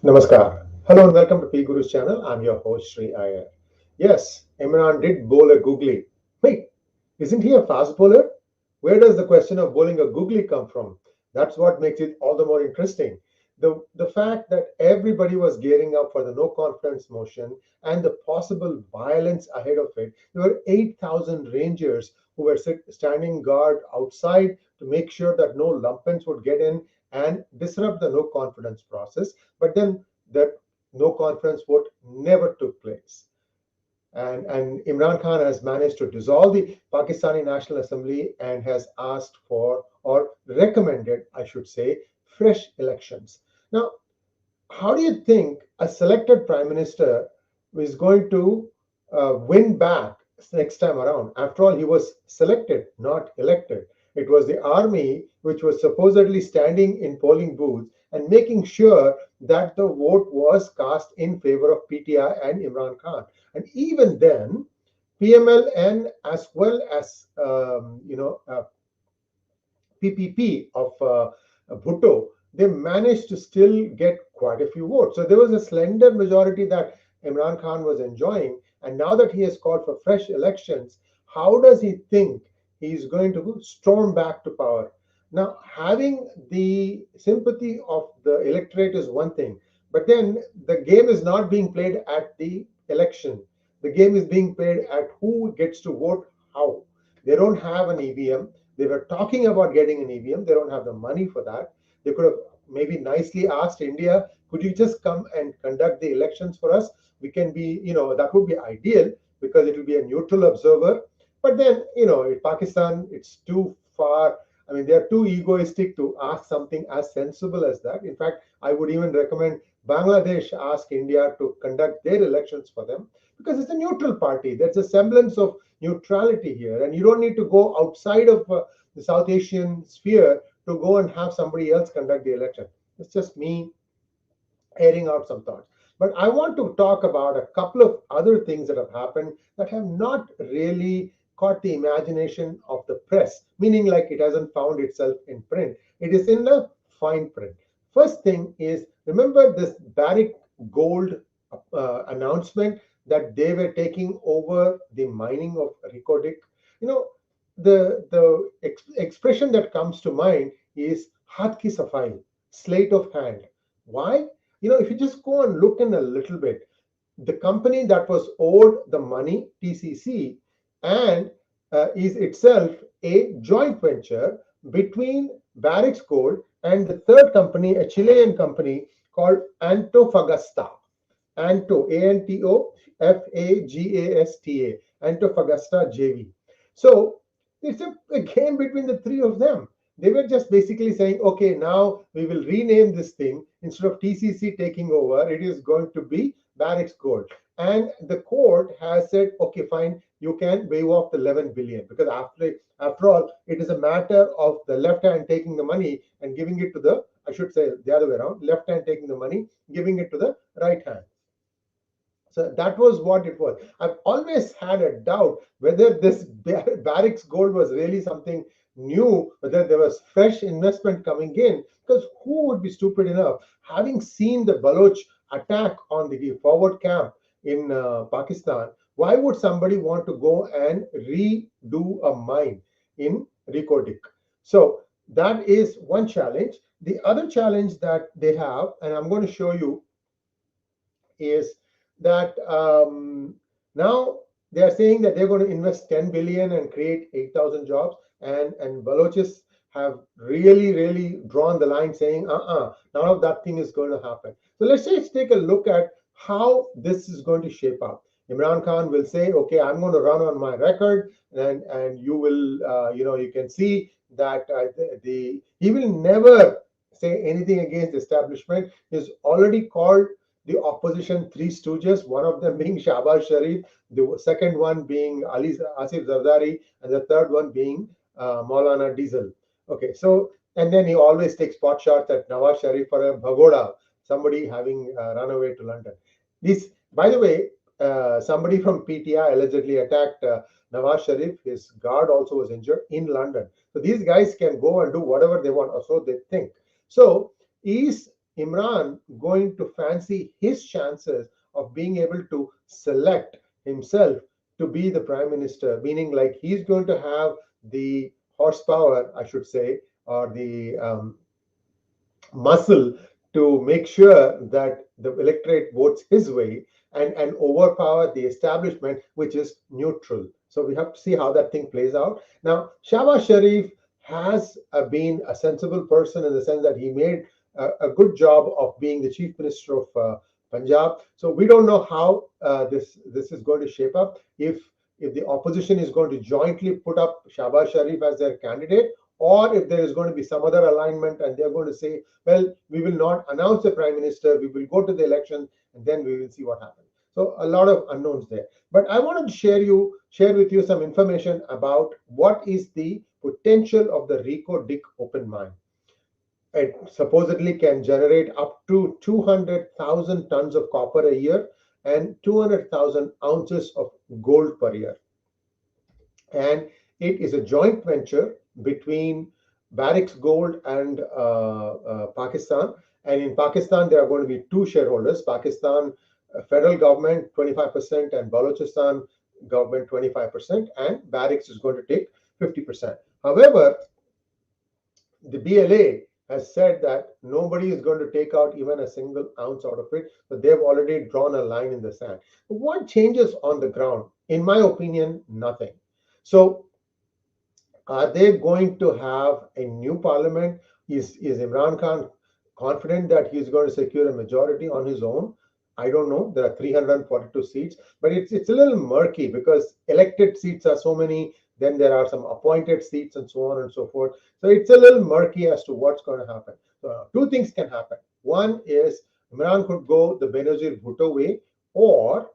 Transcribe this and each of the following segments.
Namaskar. Hello and welcome to PGurus channel. I'm your host 𝙒𝙖𝙩𝙤. Yes, Imran did bowl a googly. Wait, isn't he a fast bowler? Where does the question of bowling a googly come from? That's what makes it all the more interesting. The fact that everybody was gearing up for the no confidence motion and the possible violence ahead of it. There were 8,000 rangers who were standing guard outside to make sure that no lumpens would get in and disrupt the no confidence process. But then that no confidence vote never took place. And Imran Khan has managed to dissolve the Pakistani National Assembly and has asked for, or recommended, I should say, fresh elections. Now, how do you think a selected prime minister is going to win back next time around? After all, he was selected, not elected. It was the army which was supposedly standing in polling booths and making sure that the vote was cast in favor of PTI and Imran Khan. And even then, PMLN as well as PPP of Bhutto, they managed to still get quite a few votes. So there was a slender majority that Imran Khan was enjoying. And now that he has called for fresh elections, how does he think he's going to storm back to power? Now, having the sympathy of the electorate is one thing, but then the game is not being played at the election. The game is being played at who gets to vote how. They don't have an EVM. They were talking about getting an EVM. They don't have the money for that. They could have maybe nicely asked India, could you just come and conduct the elections for us? We can be, that would be ideal because it will be a neutral observer. But then, in Pakistan, it's too far. I mean, they're too egoistic to ask something as sensible as that. In fact, I would even recommend Bangladesh ask India to conduct their elections for them because it's a neutral party. There's a semblance of neutrality here, and you don't need to go outside of the South Asian sphere to go and have somebody else conduct the election. It's just me airing out some thoughts. But I want to talk about a couple of other things that have happened that have not really caught the imagination of the press, meaning like it hasn't found itself in print. It is in the fine print. First thing is, remember this Barrick Gold announcement that they were taking over the mining of Reko Diq? The expression that comes to mind is 𝙒𝙧𝙤𝙦 safai, sleight of hand. Why? If you just go and look in a little bit, the company that was owed the money, TCC, and is itself a joint venture between Barrick's Gold and the third company, a Chilean company called Antofagasta. Antofagasta, Antofagasta JV. So it's a game between the three of them. They were just basically saying, okay, now we will rename this thing. Instead of TCC taking over, it is going to be Barrick's Gold. And the court has said, okay, fine, you can waive off the 11 billion because after all, it is a matter of the left hand taking the money and giving it to the, I should say the other way around, left hand taking the money, giving it to the right hand. So that was what it was. I've always had a doubt whether this Barrick's Gold was really something new, whether there was fresh investment coming in, because who would be stupid enough, having seen the Baloch attack on the forward camp in Pakistan, why would somebody want to go and redo a mine in Reko Diq? So that is one challenge. The other challenge that they have, and I'm going to show you, is that now they are saying that they're going to invest 10 billion and create 8,000 jobs, and Balochis have really drawn the line saying none of that thing is going to happen. So let's just take a look at how this is going to shape up. Imran Khan will say, okay, I'm going to run on my record, and you will you can see that he will never say anything against the establishment. He's already called the opposition three stooges, one of them being Shahbaz Sharif, the second one being Asif Zardari, and the third one being Maulana Diesel. Okay, so, and then he always takes pot shots at Nawaz Sharif for a bhagoda, somebody having run away to London. This, by the way, somebody from PTI allegedly attacked Nawaz Sharif. His guard also was injured in London. So these guys can go and do whatever they want, or so they think. So is Imran going to fancy his chances of being able to select himself to be the prime minister, meaning like he's going to have the horsepower, I should say, or the muscle to make sure that the electorate votes his way and overpower the establishment, which is neutral. So we have to see how that thing plays out. Now, Shahbaz Sharif has been a sensible person in the sense that he made a good job of being the chief minister of Punjab. So we don't know how this is going to shape up. If the opposition is going to jointly put up Shahbaz Sharif as their candidate, or if there is going to be some other alignment and they're going to say, well, we will not announce a prime minister, we will go to the election and then we will see what happens. So a lot of unknowns there. But I wanted to share with you some information about what is the potential of the Reko Diq open mine. It supposedly can generate up to 200,000 tons of copper a year and 200,000 ounces of gold per year. And it is a joint venture between Barrick's Gold and Pakistan. And in Pakistan, there are going to be two shareholders: Pakistan federal government 25% and Balochistan government 25%, and Barrick's is going to take 50%. However, the BLA has said that nobody is going to take out even a single ounce out of it. So they've already drawn a line in the sand. What changes on the ground? In my opinion, nothing. So are they going to have a new parliament? Is Imran Khan confident that he's going to secure a majority on his own? I don't know. There are 342 seats, but it's a little murky because elected seats are so many. Then there are some appointed seats and so on and so forth. So it's a little murky as to what's going to happen. So two things can happen. One is Imran could go the Benazir Bhutto way, or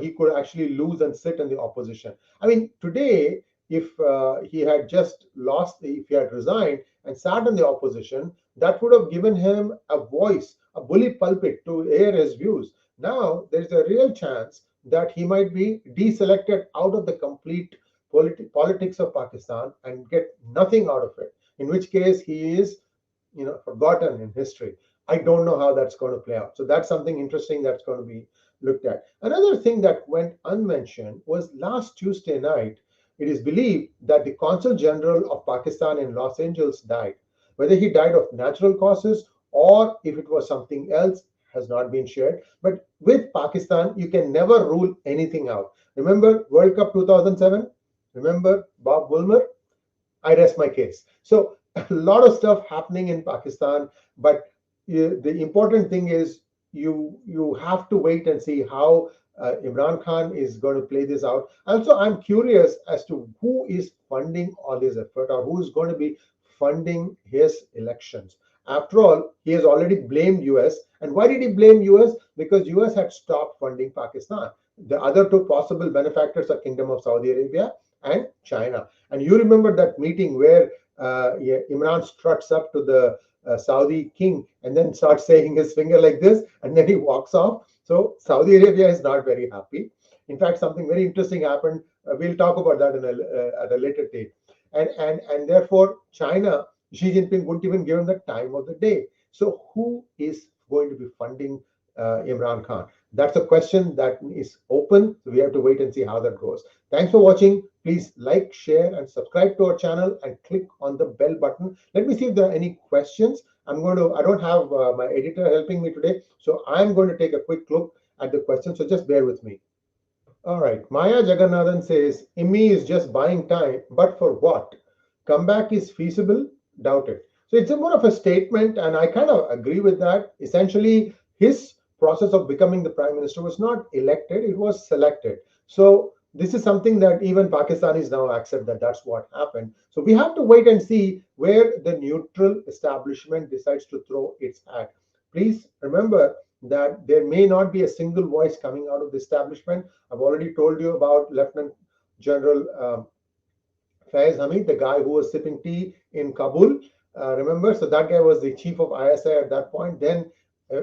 he could actually lose and sit in the opposition. I mean, today, if he had just lost, if he had resigned and sat in the opposition, that would have given him a voice, a bully pulpit to air his views. Now, there's a real chance that he might be deselected out of the complete politics of Pakistan and get nothing out of it, in which case he is forgotten in history. I don't know how that's going to play out. So that's something interesting that's going to be looked at. Another thing that went unmentioned was last Tuesday night, it is believed that the Consul General of Pakistan in Los Angeles died. Whether he died of natural causes or if it was something else has not been shared. But with Pakistan, you can never rule anything out. Remember World Cup 2007? Remember Bob Woolmer? I rest my case. So a lot of stuff happening in Pakistan, but the important thing is you have to wait and see how Imran Khan is going to play this out. Also, I'm curious as to who is funding all this effort, or who is going to be funding his elections. After all, he has already blamed US. And why did he blame US? Because US had stopped funding Pakistan. The other two possible benefactors are Kingdom of Saudi Arabia and China. And you remember that meeting where Imran struts up to the Saudi king and then starts saying his finger like this, and then he walks off. So Saudi Arabia is not very happy. In fact, something very interesting happened. We'll talk about that at a later date. And therefore, China, Xi Jinping wouldn't even give him the time of the day. So who is going to be funding Imran Khan? That's a question that is open. So we have to wait and see how that goes. Thanks for watching. Please like, share, and subscribe to our channel and click on the bell button. Let me see if there are any questions. I don't have my editor helping me today, so I'm going to take a quick look at the questions. So just bear with me. All right. Maya Jagannathan says, IMI is just buying time, but for what? Comeback is feasible? Doubt it. So it's more of a statement, and I kind of agree with that. Essentially, his process of becoming the prime minister was not elected, it was selected. So this is something that even Pakistanis now accept that that's what happened. So we have to wait and see where the neutral establishment decides to throw its hat. Please remember that there may not be a single voice coming out of the establishment. I've already told you about Lieutenant General Faiz Hamid, the guy who was sipping tea in Kabul. Remember? So that guy was the chief of ISI at that point. Then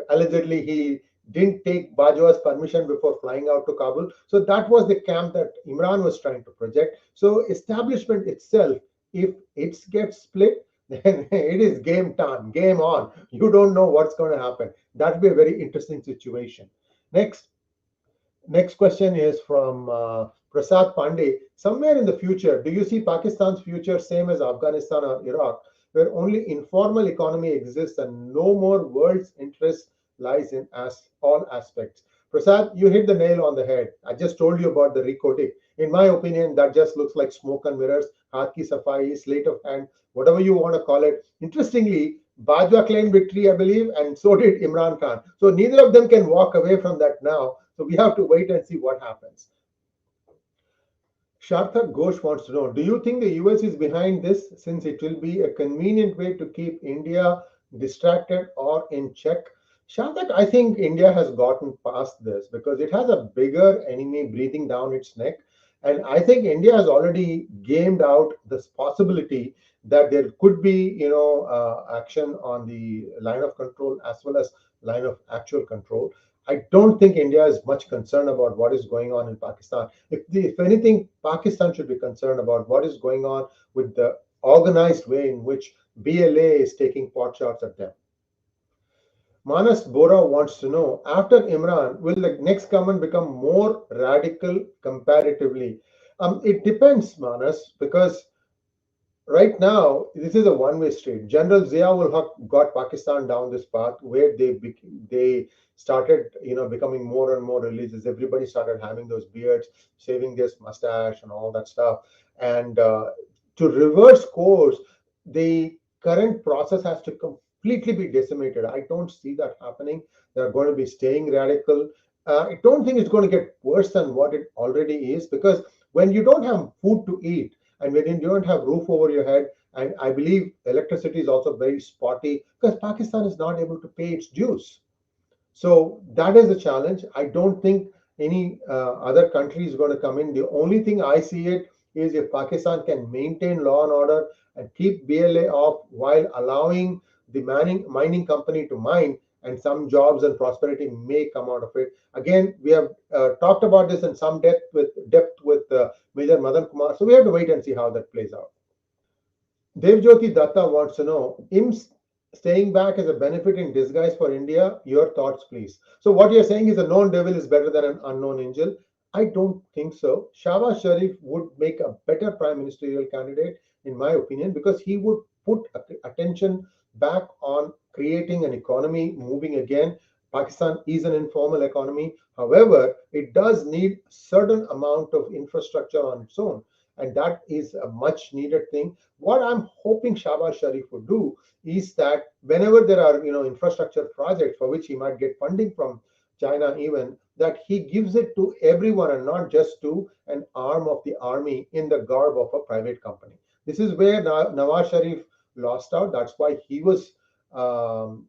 allegedly he didn't take Bajwa's permission before flying out to Kabul. So that was the camp that Imran was trying to project. So establishment itself, if it gets split, then it is game time, game on. You don't know what's going to happen. That'd be a very interesting situation. Next, next question is from Prasad Pandey. Somewhere in the future, do you see Pakistan's future same as Afghanistan or Iraq, where only informal economy exists and no more world's interest lies in as all aspects? Prasad, you hit the nail on the head. I just told you about the Reko Diq. In my opinion, that just looks like smoke and mirrors, 𝙒𝙧𝙖𝙩𝙀𝙁, sleight of hand, whatever you want to call it. Interestingly, Bajwa claimed victory, I believe, and so did Imran Khan. So neither of them can walk away from that now. So we have to wait and see what happens. Sharthak Ghosh wants to know, do you think the US is behind this, since it will be a convenient way to keep India distracted or in check? Sharthak, I think India has gotten past this because it has a bigger enemy breathing down its neck. And I think India has already gamed out this possibility that there could be, action on the line of control as well as line of actual control. I don't think India is much concerned about what is going on in Pakistan. If anything, Pakistan should be concerned about what is going on with the organized way in which BLA is taking pot shots at them. Manas Bora wants to know, after Imran, will the next government become more radical comparatively? It depends, Manas, because right now this is a one-way street. General Zia-ul Haq got Pakistan down this path where they started, becoming more and more religious. Everybody started having those beards, shaving their mustache, and all that stuff. And to reverse course, the current process has to completely be decimated. I don't see that happening. They're going to be staying radical. I don't think it's going to get worse than what it already is, because when you don't have food to eat and when you don't have roof over your head, and I believe electricity is also very spotty because Pakistan is not able to pay its dues. So that is a challenge. I don't think any other country is going to come in. The only thing I see it is if Pakistan can maintain law and order and keep BLA off while allowing the mining company to mine, and some jobs and prosperity may come out of it. Again, we have talked about this in some depth with Major Madan Kumar. So we have to wait and see how that plays out. Devjyoti Datta wants to know, IMS staying back as a benefit in disguise for India. Your thoughts, please. So what you're saying is a known devil is better than an unknown angel. I don't think so. Shahbaz Sharif would make a better prime ministerial candidate, in my opinion, because he would put attention back on creating an economy moving again. Pakistan is an informal economy. However, it does need a certain amount of infrastructure on its own, and that is a much needed thing. What I'm hoping Shahbaz Sharif would do is that whenever there are infrastructure projects for which he might get funding from China, even that he gives it to everyone and not just to an arm of the army in the garb of a private company. This is where Nawaz Sharif lost out. That's why he was um,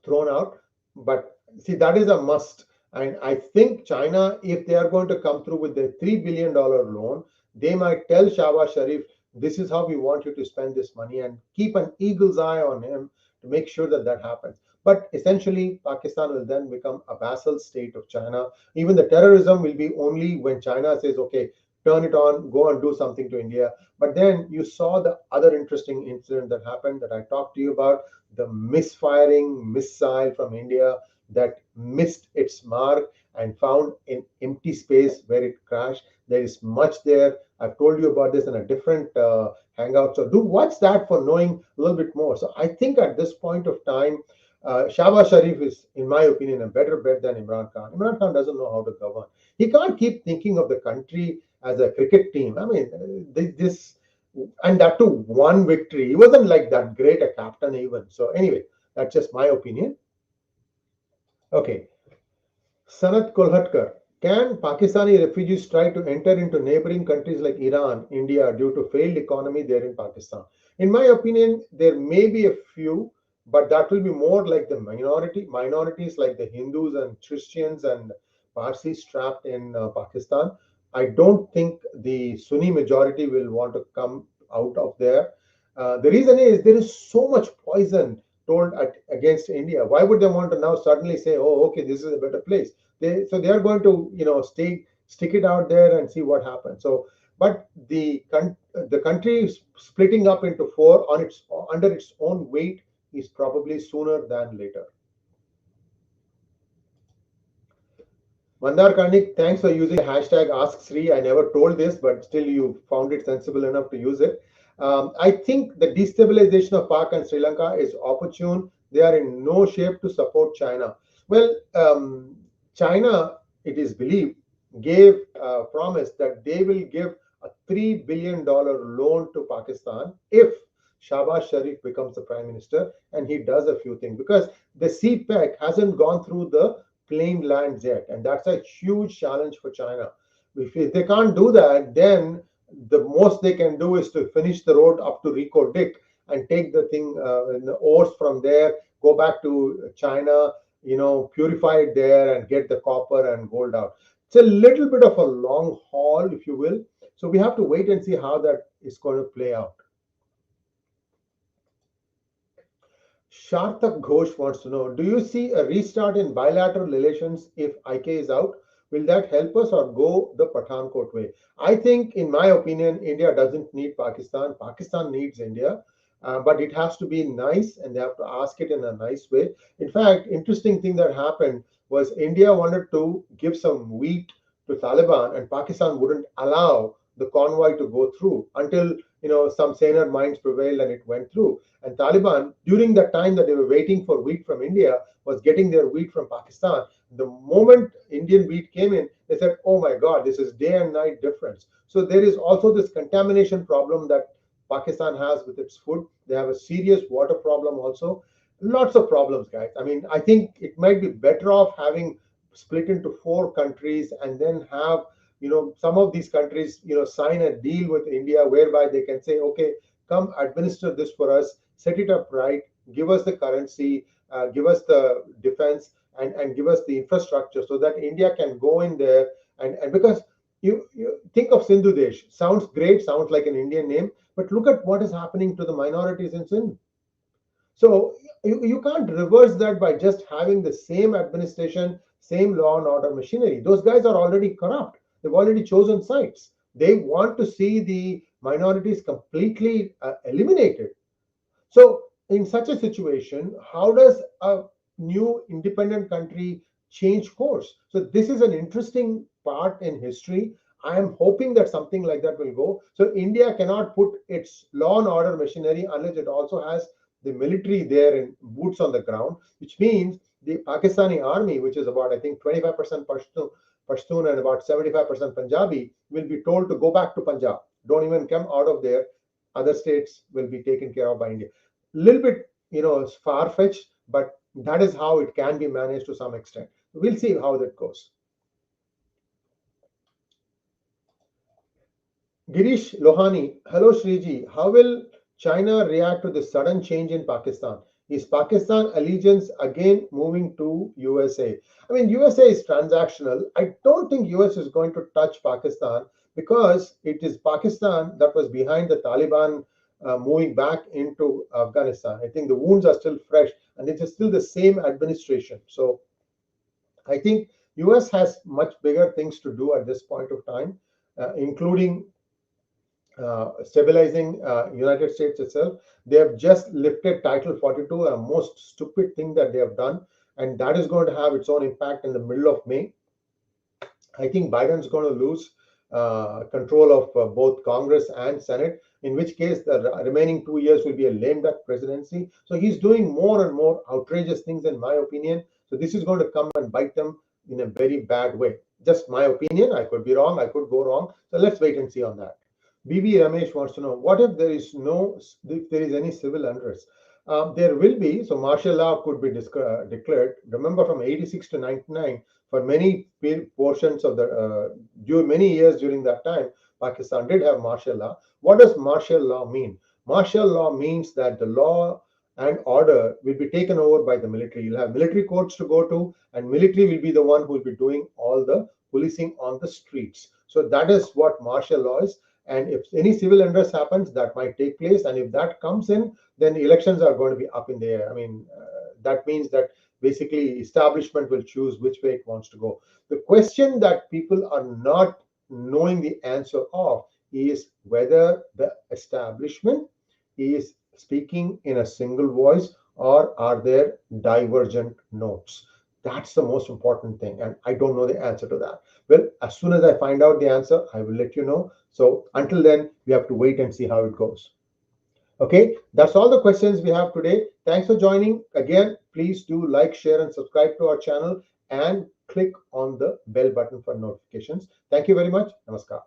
thrown out. But see, that is a must. And I think China, if they are going to come through with the $3 billion loan, they might tell Shahbaz Sharif, this is how we want you to spend this money, and keep an eagle's eye on him to make sure that that happens. But essentially, Pakistan will then become a vassal state of China. Even the terrorism will be only when China says, okay, turn it on, go and do something to India. But then you saw the other interesting incident that happened that I talked to you about, the misfiring missile from India that missed its mark and found an empty space where it crashed. There is much there. I've told you about this in a different hangout. So do watch that for knowing a little bit more. So I think at this point of time, Shahbaz Sharif is, in my opinion, a better bet than Imran Khan. Imran Khan doesn't know how to govern. He can't keep thinking of the country as a cricket team. I mean, this, and that too, one victory. He wasn't like that great a captain even. So anyway, that's just my opinion. Okay. Sanat Kolhatkar. Can Pakistani refugees try to enter into neighboring countries like Iran, India due to failed economy there in Pakistan? In my opinion, there may be a few, but that will be more like the minorities like the Hindus and Christians and Parsis trapped in Pakistan. I don't think the Sunni majority will want to come out of there. The reason is there is so much poison told against India. Why would they want to now suddenly say, "Oh, okay, this is a better place"? So they are going to stick it out there and see what happens. So but the country splitting up into four on its under its own weight is probably sooner than later. Mandar Karnik, thanks for using the hashtag #AskSri. I never told this, but still you found it sensible enough to use it. I think the destabilization of Pak and Sri Lanka is opportune. They are in no shape to support China. Well, China, it is believed, gave a promise that they will give a $3 billion loan to Pakistan if Shahbaz Sharif becomes the prime minister and he does a few things, because the CPEC hasn't gone through the plain lands yet, and that's a huge challenge for China. If they can't do that, then the most they can do is to finish the road up to Reko Diq and take the thing in the ores from there, go back to China, purify it there and get the copper and gold out. It's a little bit of a long haul, if you will. So we have to wait and see how that is going to play out. Sharthak Ghosh wants to know, do you see a restart in bilateral relations if IK is out? Will that help us or go the Pathankot way? I think, in my opinion, India doesn't need Pakistan. Pakistan needs India, but it has to be nice, and they have to ask it in a nice way. In fact, interesting thing that happened was India wanted to give some wheat to Taliban, and Pakistan wouldn't allow the convoy to go through until some saner minds prevailed and it went through. And Taliban, during the time that they were waiting for wheat from India, was getting their wheat from Pakistan. The moment Indian wheat came in, they said, oh my God, this is day and night difference. So there is also this contamination problem that Pakistan has with its food. They have a serious water problem also. Lots of problems, guys. I mean, I think it might be better off having split into four countries and then have some of these countries sign a deal with India whereby they can say, okay, come administer this for us, set it up right, give us the currency, give us the defense, and give us the infrastructure so that India can go in there. And because you think of Sindhu Desh, sounds great, sounds like an Indian name, but look at what is happening to the minorities in Sindh. So you can't reverse that by just having the same administration, same law and order machinery. Those guys are already corrupt. They've already chosen sides. They want to see the minorities completely eliminated. So in such a situation, how does a new independent country change course? So this is an interesting part in history. I am hoping that something like that will go. So India cannot put its law and order machinery unless it also has the military there in boots on the ground, which means the Pakistani army, which is about, I think, 25% Pashtun and about 75% Punjabi, will be told to go back to Punjab. Don't even come out of there. Other states will be taken care of by India. Little bit, far-fetched, but that is how it can be managed to some extent. We'll see how that goes. Girish Lohani, hello Shriji. How will China react to the sudden change in Pakistan? Is Pakistan allegiance again moving to USA? I mean, USA is transactional. I don't think US is going to touch Pakistan because it is Pakistan that was behind the Taliban moving back into Afghanistan. I think the wounds are still fresh and it is still the same administration. So I think US has much bigger things to do at this point of time, including stabilizing United States itself. They have just lifted Title 42, a most stupid thing that they have done, and that is going to have its own impact in the middle of May. I think Biden's going to lose control of both Congress and Senate, in which case the remaining 2 years will be a lame duck presidency. So he's doing more and more outrageous things, in my opinion. So this is going to come and bite them in a very bad way. Just my opinion. I could be wrong. I could go wrong. So let's wait and see on that. BB Ramesh wants to know, what if there is any civil unrest? There will be. So martial law could be declared. Remember, from 86 to 99, for many portions of the many years during that time, Pakistan did have martial law. What does martial law mean? Martial law means that the law and order will be taken over by the military. You'll have military courts to go to, and military will be the one who will be doing all the policing on the streets. So that is what martial law is. And if any civil unrest happens, that might take place. And if that comes in, then elections are going to be up in the air. I mean, that means that basically establishment will choose which way it wants to go. The question that people are not knowing the answer of is whether the establishment is speaking in a single voice or are there divergent notes. That's the most important thing, and I don't know the answer to that. Well, as soon as I find out the answer, I will let you know. So until then, we have to wait and see how it goes. Okay, that's all the questions we have today. Thanks for joining. Again, please do like, share, and subscribe to our channel and click on the bell button for notifications. Thank you very much. Namaskar.